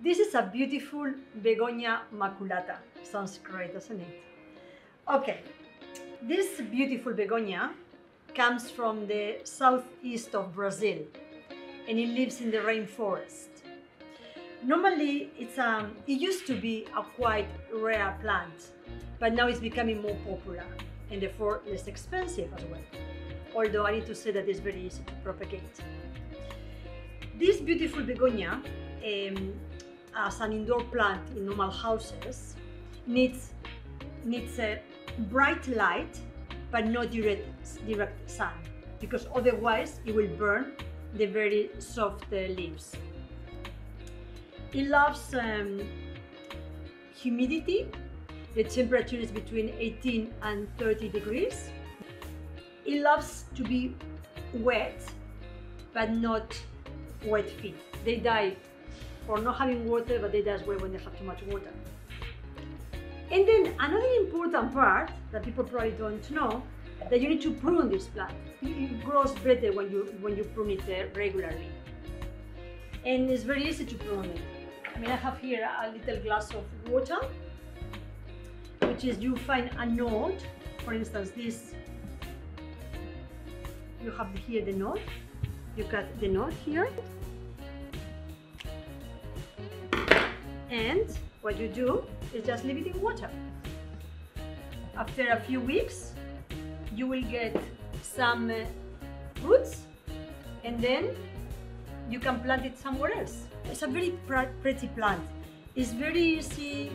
This is a beautiful Begonia Maculata. Sounds great, doesn't it? Okay, this beautiful begonia comes from the southeast of Brazil and it lives in the rainforest. Normally, it used to be a quite rare plant, but now it's becoming more popular and therefore less expensive as well. Although I need to say that it's very easy to propagate. This beautiful begonia, as an indoor plant in normal houses, needs a bright light, but not direct sun, because otherwise it will burn the very soft leaves. It loves humidity. The temperature is between 18 and 30 degrees. It loves to be wet, but not wet feet. They die for not having water, but they die as well when they have too much water. And then another important part that people probably don't know, that you need to prune this plant. It grows better when you prune it regularly. And it's very easy to prune it. I mean, I have here a little glass of water, which is you find a node. For instance, this, you have here the node. You cut the node here. And what you do is just leave it in water. After a few weeks, you will get some roots, and then you can plant it somewhere else. It's a very pretty plant. It's very easy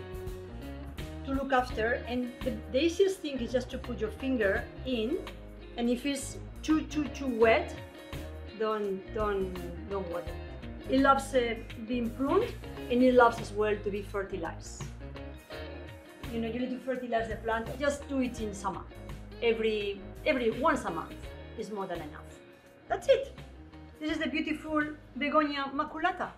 to look after, and the easiest thing is just to put your finger in, and if it's too wet, don't water. It loves being pruned, and it loves as well to be fertilized. You know, you need to fertilize the plant. Just do it in summer. Every once a month is more than enough. That's it. This is the beautiful Begonia Maculata.